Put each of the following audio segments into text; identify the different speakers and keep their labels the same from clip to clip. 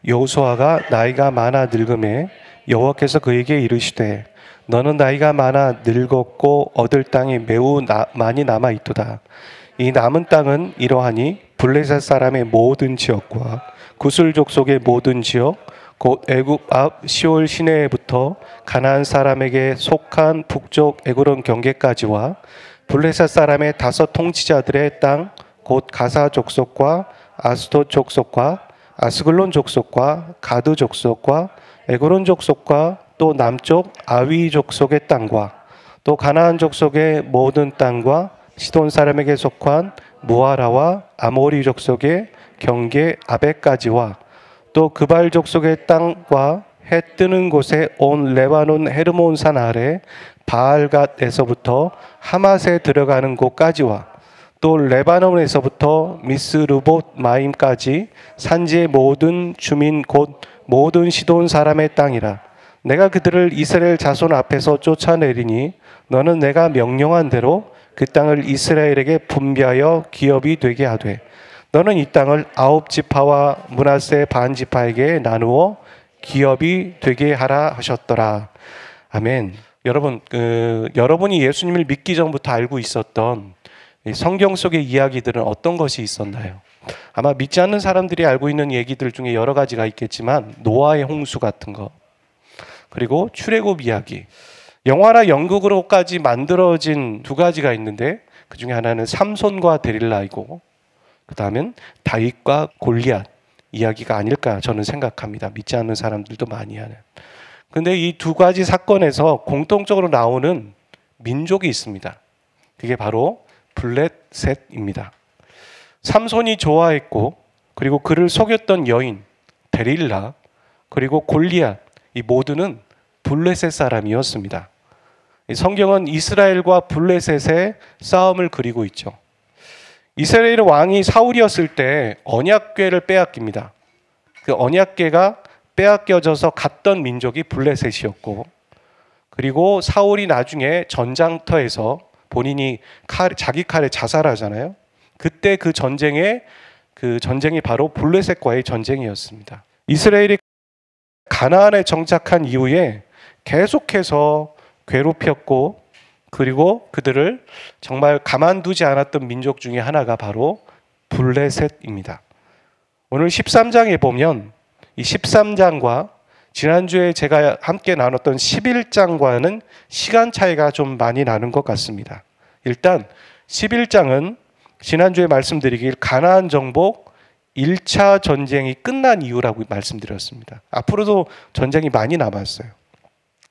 Speaker 1: 여호수아가 나이가 많아 늙음에 여호와께서 그에게 이르시되 너는 나이가 많아 늙었고 얻을 땅이 매우 많이 남아 있도다. 이 남은 땅은 이러하니 블레셋 사람의 모든 지역과 구슬 족속의 모든 지역 곧 애굽 앞 시올 시내부터 가나안 사람에게 속한 북쪽 에그론 경계까지와 블레셋 사람의 5 통치자들의 땅 곧 가사 족속과 아스돗 족속과 아스글론 족속과 가드 족속과 에그론 족속과 또 남쪽 아위 족속의 땅과 또 가나안 족속의 모든 땅과 시돈 사람에게 속한 무아라와 아모리 족속의 경계 아베까지와 또 그발 족속의 땅과 해 뜨는 곳에 온 레바논 헤르몬 산 아래 바알갓에서부터 하맛에 들어가는 곳까지와 또 레바논에서부터 미스르봇 마임까지 산지의 모든 주민 곧 모든 시돈 사람의 땅이라. 내가 그들을 이스라엘 자손 앞에서 쫓아내리니 너는 내가 명령한 대로 그 땅을 이스라엘에게 분배하여 기업이 되게 하되 너는 이 땅을 9지파와 므낫세 반지파에게 나누어 기업이 되게 하라 하셨더라. 아멘. 여러분, 여러분이 예수님을 믿기 전부터 알고 있었던 성경 속의 이야기들은 어떤 것이 있었나요? 아마 믿지 않는 사람들이 알고 있는 얘기들 중에 여러 가지가 있겠지만 노아의 홍수 같은 거, 그리고 출애굽 이야기, 영화나 연극으로까지 만들어진 2가지가 있는데 그 중에 하나는 삼손과 데릴라이고 그 다음엔 다윗과 골리앗 이야기가 아닐까 저는 생각합니다. 믿지 않는 사람들도 많이 하는. 근데 이 2가지 사건에서 공통적으로 나오는 민족이 있습니다. 그게 바로 블레셋입니다. 삼손이 좋아했고 그리고 그를 속였던 여인 데릴라 그리고 골리앗 이 모두는 블레셋 사람이었습니다. 성경은 이스라엘과 블레셋의 싸움을 그리고 있죠. 이스라엘의 왕이 사울이었을 때 언약궤를 빼앗깁니다. 그 언약궤가 빼앗겨져서 갔던 민족이 블레셋이었고 그리고 사울이 나중에 전장터에서 본인이 자기 칼에 자살하잖아요. 그때 그 전쟁이 바로 블레셋과의 전쟁이었습니다. 이스라엘이 가나안에 정착한 이후에 계속해서 괴롭혔고 그리고 그들을 정말 가만두지 않았던 민족 중에 하나가 바로 블레셋입니다. 오늘 13장에 보면 이 13장과 지난주에 제가 함께 나눴던 11장과는 시간 차이가 좀 많이 나는 것 같습니다. 일단 11장은 지난주에 말씀드리길 가나안 정복 1차 전쟁이 끝난 이유라고 말씀드렸습니다. 앞으로도 전쟁이 많이 남았어요.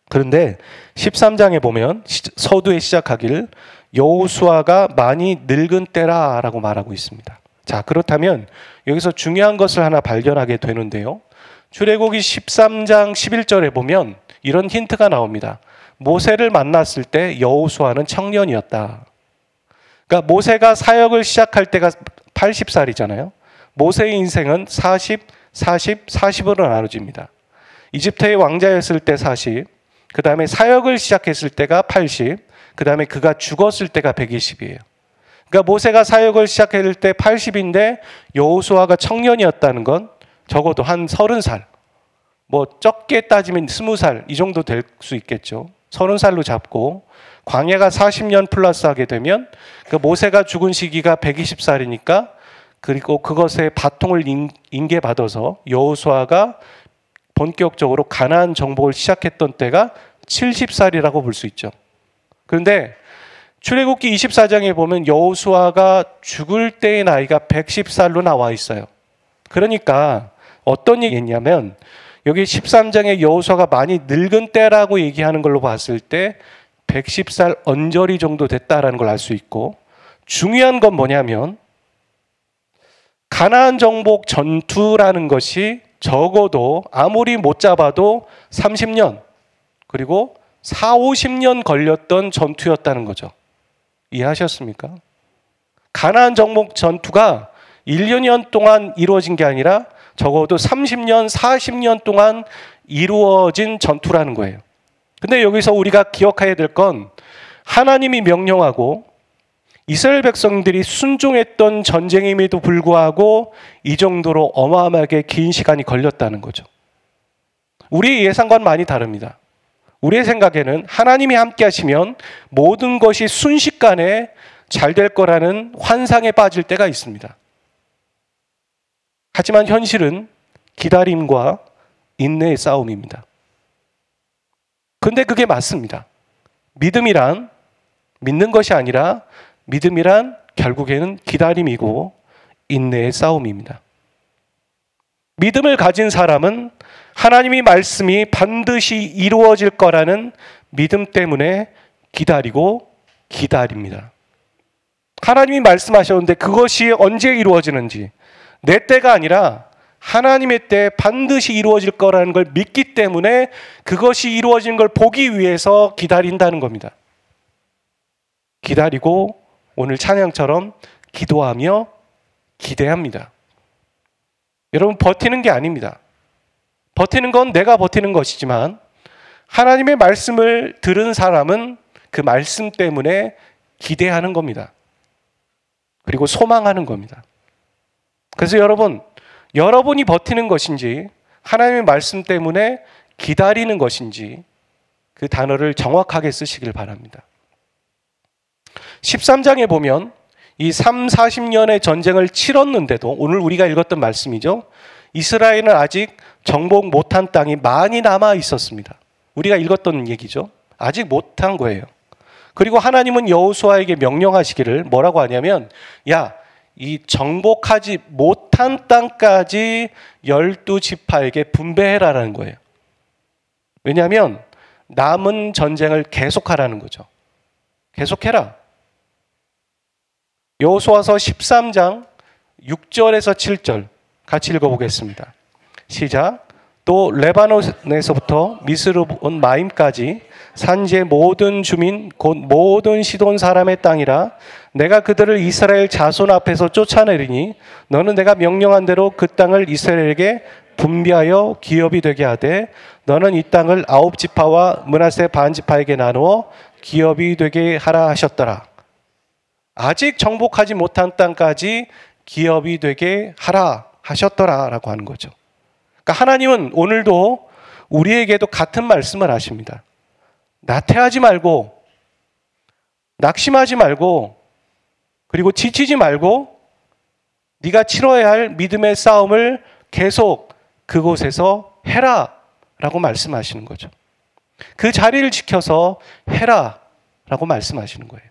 Speaker 1: 그런데 13장에 보면 서두에 시작하길 여호수아가 많이 늙은 때라라고 말하고 있습니다. 자, 그렇다면 여기서 중요한 것을 하나 발견하게 되는데요. 출애굽기 13장 11절에 보면 이런 힌트가 나옵니다. 모세를 만났을 때 여호수아는 청년이었다. 그러니까 모세가 사역을 시작할 때가 80살이잖아요. 모세의 인생은 40, 40, 40으로 나눠집니다. 이집트의 왕자였을 때 40, 그 다음에 사역을 시작했을 때가 80, 그 다음에 그가 죽었을 때가 120이에요. 그러니까 모세가 사역을 시작했을 때 80인데 여호수아가 청년이었다는 건 적어도 한 30살, 뭐 적게 따지면 20살 이 정도 될 수 있겠죠. 30살로 잡고 광야가 40년 플러스 하게 되면 그 모세가 죽은 시기가 120살이니까 그리고 그것에 바통을 인계받아서 여호수아가 본격적으로 가나안 정복을 시작했던 때가 70살이라고 볼 수 있죠. 그런데 출애굽기 24장에 보면 여호수아가 죽을 때의 나이가 110살로 나와 있어요. 그러니까 어떤 얘기냐면 여기 13장에 여호수아가 많이 늙은 때라고 얘기하는 걸로 봤을 때 110살 언저리 정도 됐다라는 걸 알 수 있고, 중요한 건 뭐냐면 가나안 정복 전투라는 것이 적어도 아무리 못 잡아도 30년 그리고 4, 50년 걸렸던 전투였다는 거죠. 이해하셨습니까? 가나안 정복 전투가 1, 2년 동안 이루어진 게 아니라 적어도 30년, 40년 동안 이루어진 전투라는 거예요. 근데 여기서 우리가 기억해야 될 건 하나님이 명령하고 이스라엘 백성들이 순종했던 전쟁임에도 불구하고 이 정도로 어마어마하게 긴 시간이 걸렸다는 거죠. 우리의 예상과는 많이 다릅니다. 우리의 생각에는 하나님이 함께 하시면 모든 것이 순식간에 잘 될 거라는 환상에 빠질 때가 있습니다. 하지만 현실은 기다림과 인내의 싸움입니다. 근데 그게 맞습니다. 믿음이란 믿는 것이 아니라 믿음이란 결국에는 기다림이고 인내의 싸움입니다. 믿음을 가진 사람은 하나님의 말씀이 반드시 이루어질 거라는 믿음 때문에 기다리고 기다립니다. 하나님이 말씀하셨는데 그것이 언제 이루어지는지, 내 때가 아니라 하나님의 때에 반드시 이루어질 거라는 걸 믿기 때문에 그것이 이루어진 걸 보기 위해서 기다린다는 겁니다. 기다리고 오늘 찬양처럼 기도하며 기대합니다. 여러분, 버티는 게 아닙니다. 버티는 건 내가 버티는 것이지만 하나님의 말씀을 들은 사람은 그 말씀 때문에 기대하는 겁니다. 그리고 소망하는 겁니다. 그래서 여러분이 버티는 것인지 하나님의 말씀 때문에 기다리는 것인지 그 단어를 정확하게 쓰시길 바랍니다. 13장에 보면 이 40년의 전쟁을 치렀는데도, 오늘 우리가 읽었던 말씀이죠, 이스라엘은 아직 정복 못한 땅이 많이 남아 있었습니다. 우리가 읽었던 얘기죠. 아직 못한 거예요. 그리고 하나님은 여호수아에게 명령하시기를 뭐라고 하냐면, 야, 이 정복하지 못한 땅까지 12지파에게 분배해라라는 거예요. 왜냐하면 남은 전쟁을 계속하라는 거죠. 계속해라. 여호수아서 13장 6절에서 7절 같이 읽어보겠습니다. 시작. 또 레바논에서부터 미스르본 마임까지 산지의 모든 주민 곧 모든 시돈 사람의 땅이라. 내가 그들을 이스라엘 자손 앞에서 쫓아내리니 너는 내가 명령한 대로 그 땅을 이스라엘에게 분배하여 기업이 되게 하되 너는 이 땅을 9지파와 므낫세 반지파에게 나누어 기업이 되게 하라 하셨더라. 아직 정복하지 못한 땅까지 기업이 되게 하라 하셨더라 라고 하는 거죠. 그러니까 하나님은 오늘도 우리에게도 같은 말씀을 하십니다. 나태하지 말고, 낙심하지 말고, 그리고 지치지 말고 네가 치러야 할 믿음의 싸움을 계속 그곳에서 해라 라고 말씀하시는 거죠. 그 자리를 지켜서 해라 라고 말씀하시는 거예요.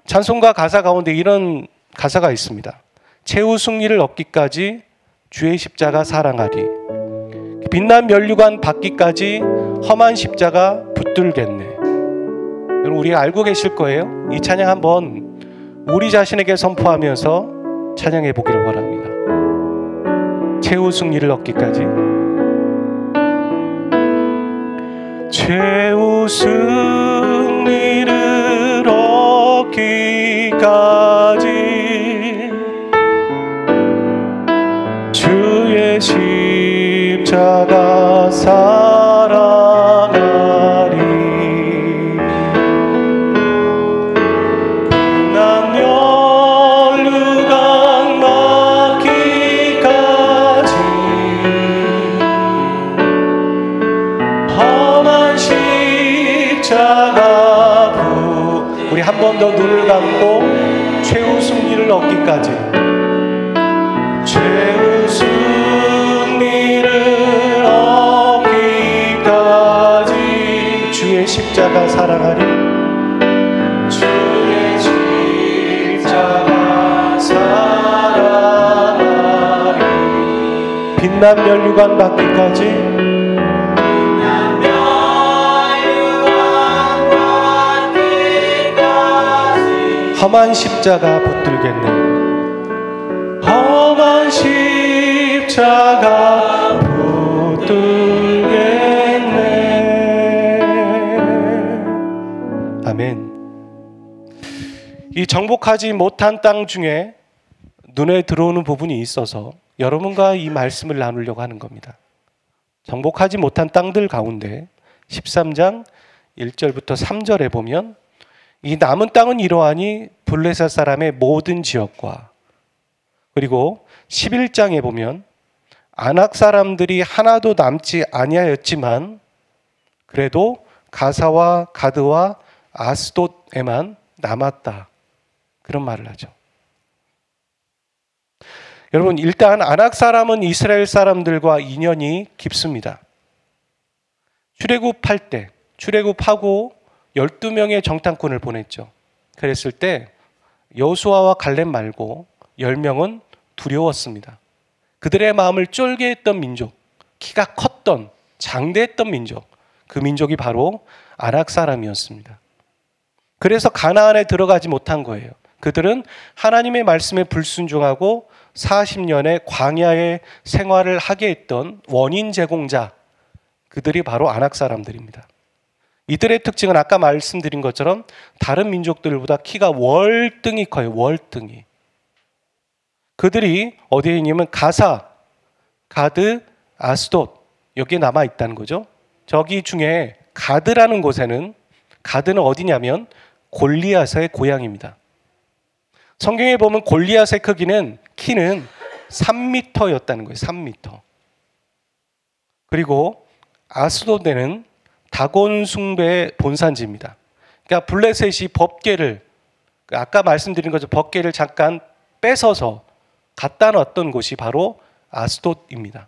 Speaker 1: 찬송가 가사 가운데 이런 가사가 있습니다. 최후 승리를 얻기까지 주의 십자가 사랑하리. 빛난 면류관 받기까지 험한 십자가 붙들겠네. 여러분, 우리가 알고 계실 거예요. 이 찬양 한번 우리 자신에게 선포하면서 찬양해 보기를 바랍니다. 최후 승리를 얻기까지. 최후 승리를 얻기까지 주의 십자가 사랑하리. 난 연류관 맞기까지 험한 십자가 우리 한 번 더 눈을 감고 최후 승리를 얻기까지, 최후 승리를 얻기까지 주의 십자가 사랑하리. 주의 십자가 사랑하리. 빛난 면류관 받기까지 험한 십자가 붙들겠네. 험한 십자가 붙들겠네. 아멘. 이 정복하지 못한 땅 중에 눈에 들어오는 부분이 있어서 여러분과 이 말씀을 나누려고 하는 겁니다. 정복하지 못한 땅들 가운데 13장 1절부터 3절에 보면 이 남은 땅은 이러하니 블레셋 사람의 모든 지역과, 그리고 11장에 보면 아낙 사람들이 하나도 남지 아니하였지만 그래도 가사와 가드와 아스돗에만 남았다, 그런 말을 하죠. 여러분, 일단 아낙 사람은 이스라엘 사람들과 인연이 깊습니다. 출애굽할 때, 출애굽하고 12명의 정탐꾼을 보냈죠. 그랬을 때 여호수아와 갈렙 말고 10명은 두려웠습니다. 그들의 마음을 쫄게 했던 민족, 키가 컸던, 장대했던 민족, 그 민족이 바로 아낙 사람이었습니다. 그래서 가나안에 들어가지 못한 거예요. 그들은 하나님의 말씀에 불순종하고 40년의 광야의 생활을 하게 했던 원인 제공자, 그들이 바로 아낙 사람들입니다. 이들의 특징은 아까 말씀드린 것처럼 다른 민족들보다 키가 월등히 커요. 월등히. 그들이 어디에 있냐면 가사, 가드, 아스돗, 여기에 남아 있다는 거죠. 저기 중에 가드라는 곳에는, 가드는 어디냐면 골리앗의 고향입니다. 성경에 보면 골리앗의 크기는, 키는 3m였다는 거예요. 3m. 그리고 아스돗에는 다곤 숭배의 본산지입니다. 그러니까 블레셋이 법궤를, 아까 말씀드린 것처럼 법궤를 잠깐 뺏어서 갖다 놨던 곳이 바로 아스돗입니다.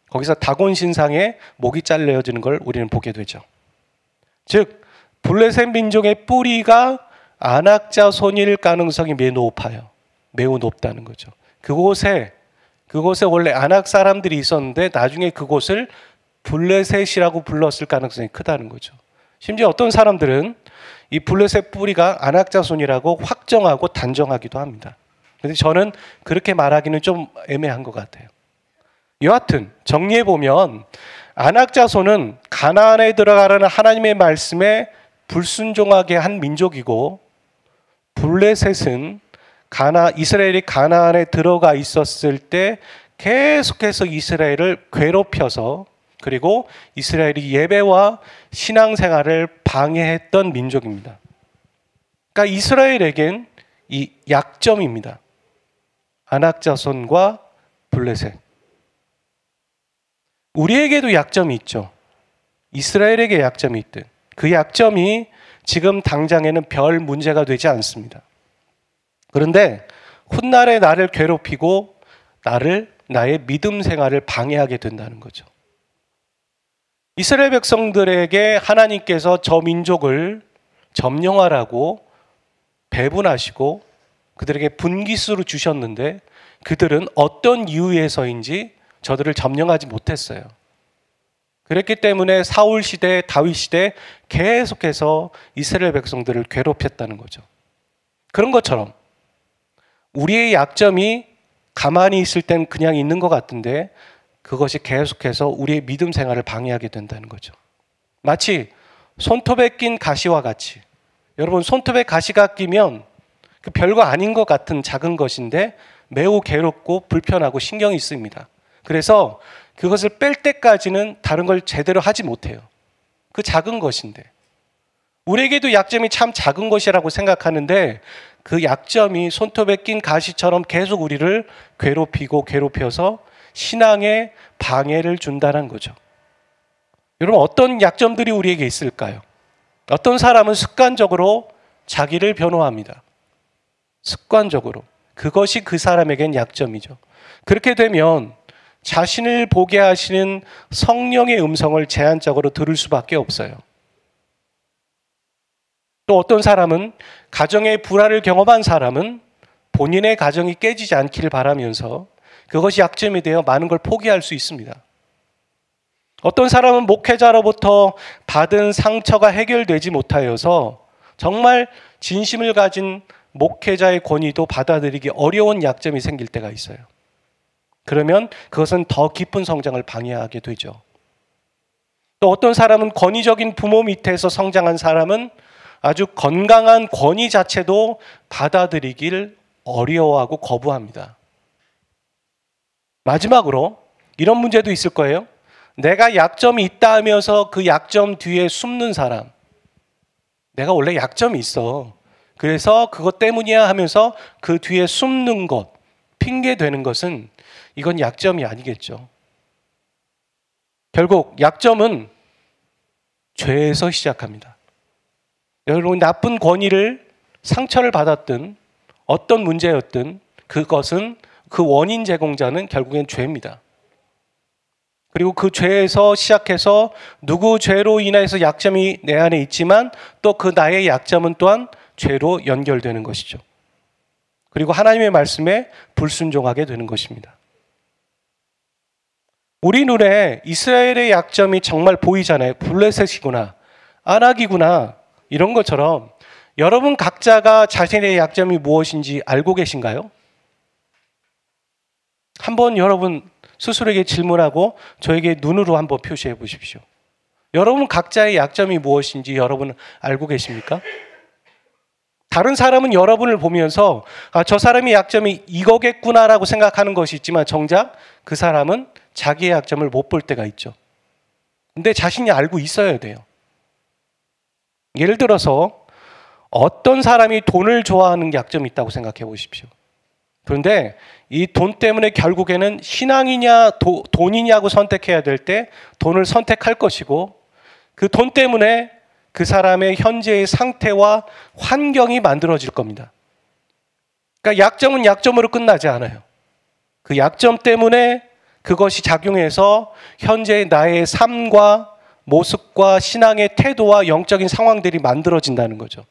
Speaker 1: 거기서 다곤 신상에 목이 잘려지는 걸 우리는 보게 되죠. 즉 블레셋 민족의 뿌리가 아낙 자손일 가능성이 매우 높아요. 매우 높다는 거죠. 그곳에 원래 아낙 사람들이 있었는데 나중에 그곳을 블레셋이라고 불렀을 가능성이 크다는 거죠. 심지어 어떤 사람들은 이 블레셋 뿌리가 아낙 자손이라고 확정하고 단정하기도 합니다. 그런데 저는 그렇게 말하기는 좀 애매한 것 같아요. 여하튼 정리해보면 아낙 자손은 가나안에 들어가라는 하나님의 말씀에 불순종하게 한 민족이고, 블레셋은 이스라엘이 가나안에 들어가 있었을 때 계속해서 이스라엘을 괴롭혀서, 그리고 이스라엘이 예배와 신앙생활을 방해했던 민족입니다. 그러니까 이스라엘에겐 이 약점입니다. 아낙 자손과 블레셋. 우리에게도 약점이 있죠. 이스라엘에게 약점이 있듯 그 약점이 지금 당장에는 별 문제가 되지 않습니다. 그런데 훗날에 나를 괴롭히고 나의 믿음 생활을 방해하게 된다는 거죠. 이스라엘 백성들에게 하나님께서 저 민족을 점령하라고 배분하시고 그들에게 분깃으로 주셨는데 그들은 어떤 이유에서인지 저들을 점령하지 못했어요. 그랬기 때문에 사울 시대, 다윗 시대 계속해서 이스라엘 백성들을 괴롭혔다는 거죠. 그런 것처럼 우리의 약점이 가만히 있을 땐 그냥 있는 것 같은데 그것이 계속해서 우리의 믿음 생활을 방해하게 된다는 거죠. 마치 손톱에 낀 가시와 같이, 여러분 손톱에 가시가 끼면 그 별거 아닌 것 같은 작은 것인데 매우 괴롭고 불편하고 신경이 쓰입니다. 그래서 그것을 뺄 때까지는 다른 걸 제대로 하지 못해요. 그 작은 것인데. 우리에게도 약점이 참 작은 것이라고 생각하는데 그 약점이 손톱에 낀 가시처럼 계속 우리를 괴롭혀서 신앙에 방해를 준다는 거죠. 여러분, 어떤 약점들이 우리에게 있을까요? 어떤 사람은 습관적으로 자기를 변호합니다. 습관적으로. 그것이 그 사람에겐 약점이죠. 그렇게 되면 자신을 보게 하시는 성령의 음성을 제한적으로 들을 수밖에 없어요. 또 어떤 사람은 가정의 불화를 경험한 사람은 본인의 가정이 깨지지 않기를 바라면서 그것이 약점이 되어 많은 걸 포기할 수 있습니다. 어떤 사람은 목회자로부터 받은 상처가 해결되지 못하여서 정말 진심을 가진 목회자의 권위도 받아들이기 어려운 약점이 생길 때가 있어요. 그러면 그것은 더 깊은 성장을 방해하게 되죠. 또 어떤 사람은 권위적인 부모 밑에서 성장한 사람은 아주 건강한 권위 자체도 받아들이길 어려워하고 거부합니다. 마지막으로 이런 문제도 있을 거예요. 내가 약점이 있다 하면서 그 약점 뒤에 숨는 사람. 내가 원래 약점이 있어. 그래서 그것 때문이야 하면서 그 뒤에 숨는 것, 핑계 대는 것은 이건 약점이 아니겠죠. 결국 약점은 죄에서 시작합니다. 여러분, 나쁜 권위를 상처를 받았든 어떤 문제였든 그것은 그 원인 제공자는 결국엔 죄입니다. 그리고 그 죄에서 시작해서 누구 죄로 인해서 약점이 내 안에 있지만 또 그 나의 약점은 또한 죄로 연결되는 것이죠. 그리고 하나님의 말씀에 불순종하게 되는 것입니다. 우리 눈에 이스라엘의 약점이 정말 보이잖아요. 블레셋이구나, 아낙이구나, 이런 것처럼 여러분 각자가 자신의 약점이 무엇인지 알고 계신가요? 한번 여러분 스스로에게 질문하고 저에게 눈으로 한번 표시해 보십시오. 여러분 각자의 약점이 무엇인지 여러분 알고 계십니까? 다른 사람은 여러분을 보면서 저 사람의 약점이 이거겠구나라고 생각하는 것이 있지만 정작 그 사람은 자기의 약점을 못 볼 때가 있죠. 근데 자신이 알고 있어야 돼요. 예를 들어서 어떤 사람이 돈을 좋아하는 약점이 있다고 생각해 보십시오. 그런데 이 돈 때문에 결국에는 신앙이냐 돈이냐고 선택해야 될 때 돈을 선택할 것이고, 그 돈 때문에 그 사람의 현재의 상태와 환경이 만들어질 겁니다. 그러니까 약점은 약점으로 끝나지 않아요. 그 약점 때문에 그것이 작용해서 현재의 나의 삶과 모습과 신앙의 태도와 영적인 상황들이 만들어진다는 거죠.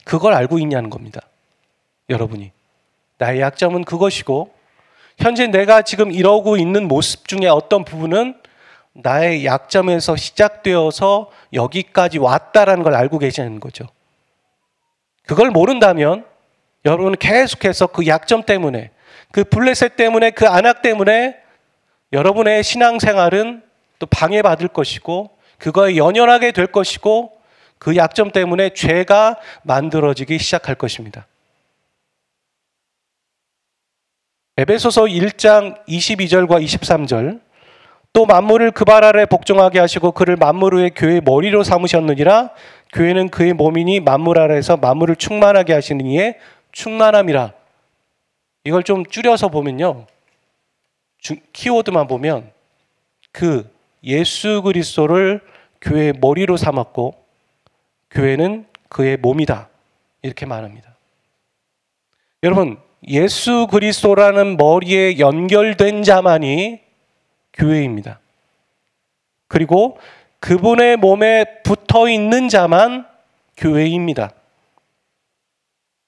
Speaker 1: 그걸 알고 있냐는 겁니다. 여러분이. 나의 약점은 그것이고 현재 내가 지금 이러고 있는 모습 중에 어떤 부분은 나의 약점에서 시작되어서 여기까지 왔다라는 걸 알고 계시는 거죠. 그걸 모른다면 여러분은 계속해서 그 약점 때문에, 그 블레셋 때문에, 그 아낙 때문에 여러분의 신앙생활은 또 방해받을 것이고 그거에 연연하게 될 것이고 그 약점 때문에 죄가 만들어지기 시작할 것입니다. 에베소서 1장 22절과 23절, 또 만물을 그 발 아래 복종하게 하시고 그를 만물 위에 교회의 머리로 삼으셨느니라. 교회는 그의 몸이니 만물 아래에서 만물을 충만하게 하시는 이의 충만함이라. 이걸 좀 줄여서 보면요, 키워드만 보면 그 예수 그리스도를 교회의 머리로 삼았고 교회는 그의 몸이다, 이렇게 말합니다. 여러분, 예수 그리스도라는 머리에 연결된 자만이 교회입니다. 그리고 그분의 몸에 붙어 있는 자만 교회입니다.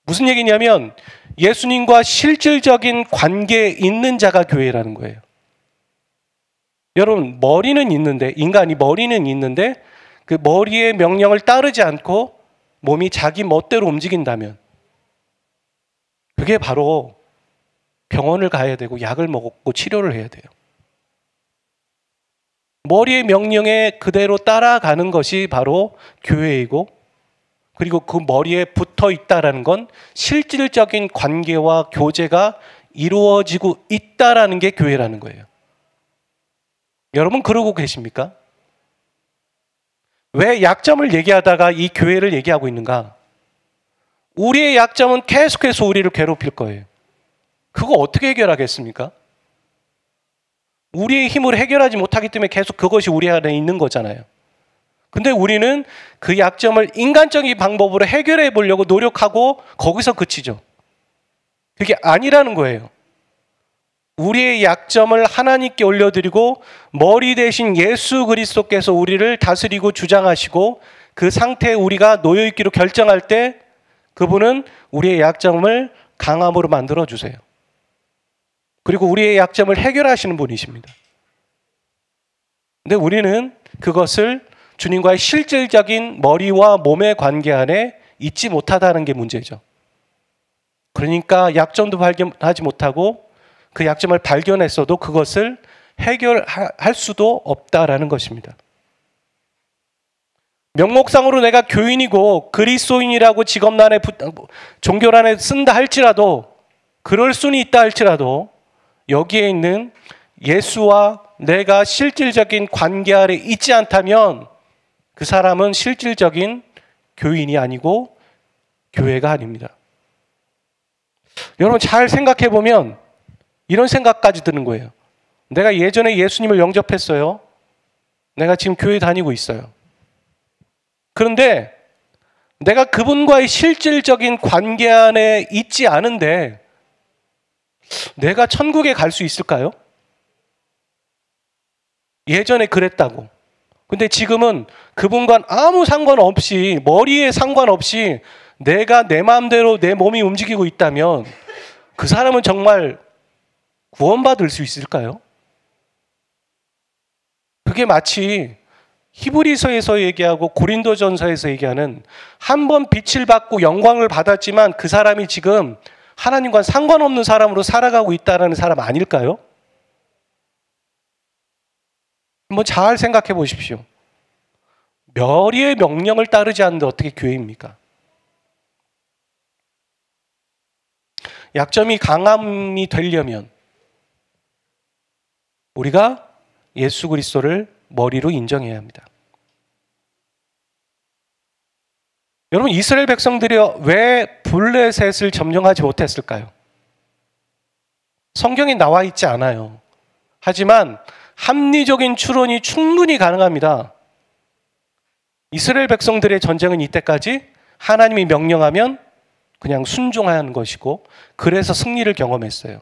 Speaker 1: 무슨 얘기냐면 예수님과 실질적인 관계에 있는 자가 교회라는 거예요. 여러분, 머리는 있는데, 인간이 머리는 있는데 그 머리의 명령을 따르지 않고 몸이 자기 멋대로 움직인다면 그게 바로 병원을 가야 되고 약을 먹고 치료를 해야 돼요. 머리의 명령에 그대로 따라가는 것이 바로 교회이고, 그리고 그 머리에 붙어 있다라는 건 실질적인 관계와 교제가 이루어지고 있다라는 게 교회라는 거예요. 여러분 그러고 계십니까? 왜 약점을 얘기하다가 이 교회를 얘기하고 있는가? 우리의 약점은 계속해서 우리를 괴롭힐 거예요. 그거 어떻게 해결하겠습니까? 우리의 힘으로 해결하지 못하기 때문에 계속 그것이 우리 안에 있는 거잖아요. 근데 우리는 그 약점을 인간적인 방법으로 해결해 보려고 노력하고 거기서 그치죠. 그게 아니라는 거예요. 우리의 약점을 하나님께 올려드리고 머리 대신 예수 그리스도께서 우리를 다스리고 주장하시고 그 상태에 우리가 놓여있기로 결정할 때 그분은 우리의 약점을 강함으로 만들어 주세요. 그리고 우리의 약점을 해결하시는 분이십니다. 근데 우리는 그것을 주님과의 실질적인 머리와 몸의 관계 안에 있지 못하다는 게 문제죠. 그러니까 약점도 발견하지 못하고 그 약점을 발견했어도 그것을 해결할 수도 없다라는 것입니다. 명목상으로 내가 교인이고 그리스도인이라고 직업란에 종교란에 쓴다 할지라도, 그럴 수는 있다 할지라도 여기에 있는 예수와 내가 실질적인 관계 아래 있지 않다면 그 사람은 실질적인 교인이 아니고 교회가 아닙니다. 여러분 잘 생각해 보면 이런 생각까지 드는 거예요. 내가 예전에 예수님을 영접했어요. 내가 지금 교회 다니고 있어요. 그런데 내가 그분과의 실질적인 관계 안에 있지 않은데 내가 천국에 갈 수 있을까요? 예전에 그랬다고. 근데 지금은 그분과 아무 상관없이, 머리에 상관없이 내가 내 마음대로 내 몸이 움직이고 있다면 그 사람은 정말 구원받을 수 있을까요? 그게 마치 히브리서에서 얘기하고 고린도전서에서 얘기하는 한 번 빛을 받고 영광을 받았지만 그 사람이 지금 하나님과 상관없는 사람으로 살아가고 있다는 사람 아닐까요? 한번 잘 생각해 보십시오. 멸의의 명령을 따르지 않는데 어떻게 교회입니까? 약점이 강함이 되려면 우리가 예수 그리스도를 머리로 인정해야 합니다. 여러분, 이스라엘 백성들이 왜 블레셋을 점령하지 못했을까요? 성경에 나와 있지 않아요. 하지만 합리적인 추론이 충분히 가능합니다. 이스라엘 백성들의 전쟁은 이때까지 하나님이 명령하면 그냥 순종하는 것이고 그래서 승리를 경험했어요.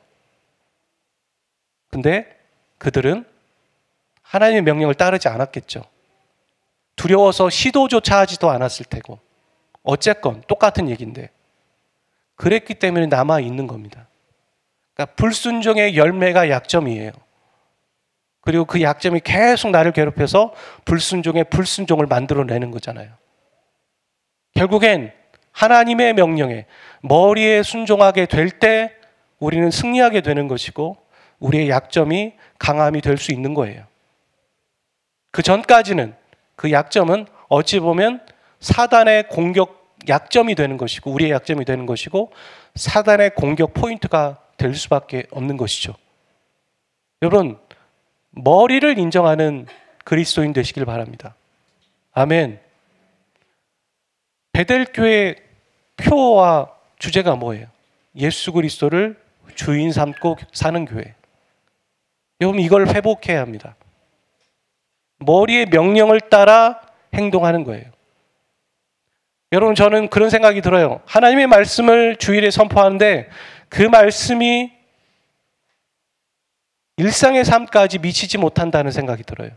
Speaker 1: 근데 그들은 하나님의 명령을 따르지 않았겠죠. 두려워서 시도조차 하지도 않았을 테고. 어쨌건 똑같은 얘기인데 그랬기 때문에 남아있는 겁니다. 그러니까 불순종의 열매가 약점이에요. 그리고 그 약점이 계속 나를 괴롭혀서 불순종의 불순종을 만들어내는 거잖아요. 결국엔 하나님의 명령에 머리에 순종하게 될 때 우리는 승리하게 되는 것이고 우리의 약점이 강함이 될 수 있는 거예요. 그 전까지는 그 약점은 어찌 보면 사단의 공격 약점이 되는 것이고 우리의 약점이 되는 것이고 사단의 공격 포인트가 될 수밖에 없는 것이죠. 여러분, 머리를 인정하는 그리스도인 되시길 바랍니다. 아멘. 베델교회 표와 주제가 뭐예요? 예수 그리스도를 주인 삼고 사는 교회. 여러분, 이걸 회복해야 합니다. 머리의 명령을 따라 행동하는 거예요. 여러분, 저는 그런 생각이 들어요. 하나님의 말씀을 주일에 선포하는데 그 말씀이 일상의 삶까지 미치지 못한다는 생각이 들어요.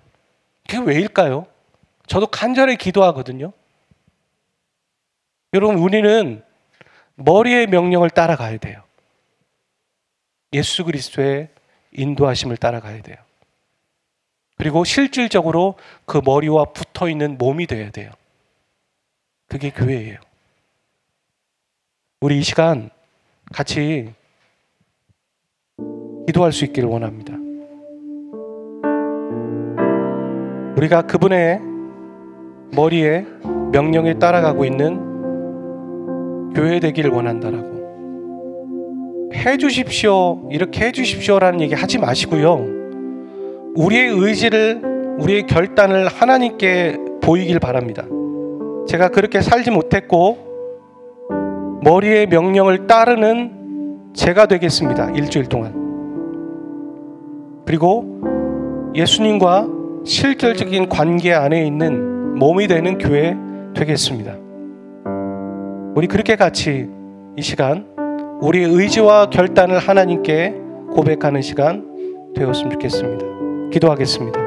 Speaker 1: 그게 왜일까요? 저도 간절히 기도하거든요. 여러분, 우리는 머리의 명령을 따라가야 돼요. 예수 그리스도의 인도하심을 따라가야 돼요. 그리고 실질적으로 그 머리와 붙어있는 몸이 돼야 돼요. 그게 교회예요. 우리 이 시간 같이 기도할 수 있기를 원합니다. 우리가 그분의 머리에 명령에 따라가고 있는 교회 되기를 원한다라고. 해주십시오, 이렇게 해주십시오라는 얘기 하지 마시고요. 우리의 의지를, 우리의 결단을 하나님께 보이길 바랍니다. 제가 그렇게 살지 못했고 머리의 명령을 따르는 제가 되겠습니다. 일주일 동안. 그리고 예수님과 실질적인 관계 안에 있는 몸이 되는 교회 되겠습니다. 우리 그렇게 같이 이 시간 우리의 의지와 결단을 하나님께 고백하는 시간 되었으면 좋겠습니다. 기도하겠습니다.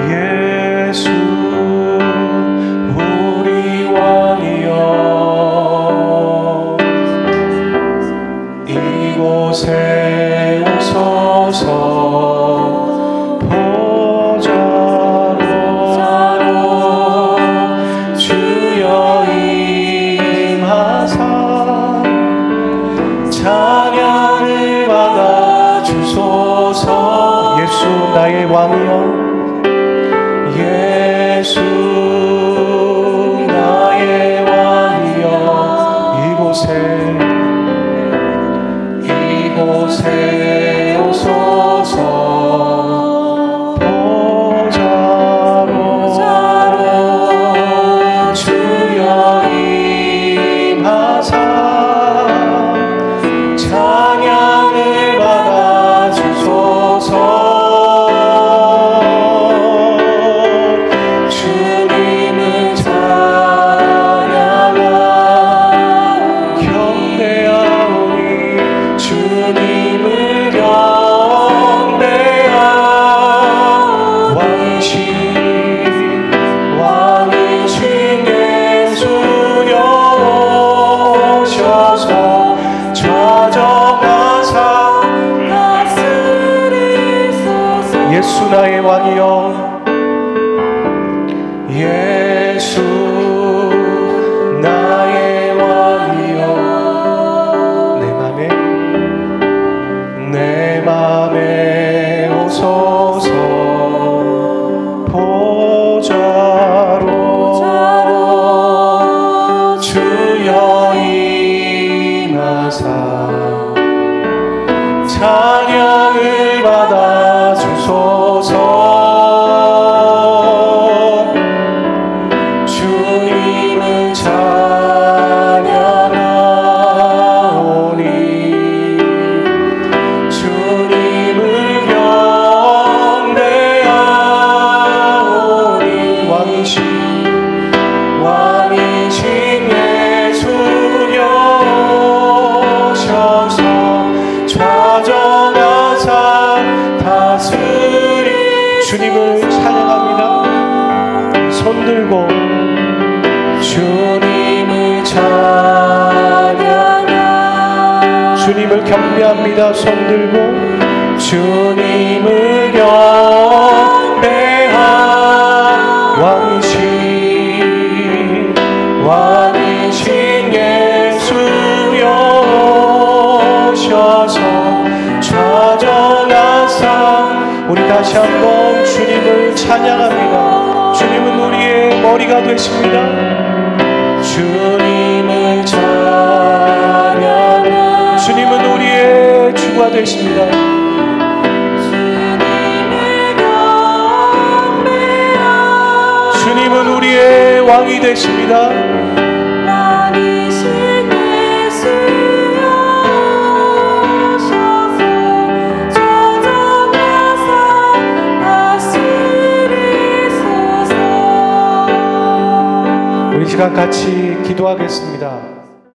Speaker 2: 예수 우리 왕이여
Speaker 1: 예수 나의 왕이여 예수 나의 왕이여 내 맘에 오소서 보좌로 주여 임하사 찬양을 받아 주소서 주님을 찬양하오니 주님을 경배하오니 왕이신 예수여 오셔서 좌정하사 다스리 주님을 찬양합니다. 손 들고 주님을 찬양하 주님을 경배합니다. 손 들고 주님을 경배하 왕이신 예수여 오셔서 좌정하사 우리 다시 한번 주님을 찬양합니다. 주님은 우리의 머리가 되십니다. 주님을 찬양하 주님은 우리의 주가 되십니다. 주님은 우리의 왕이 되십니다. 우리 시간 같이 기도하겠습니다.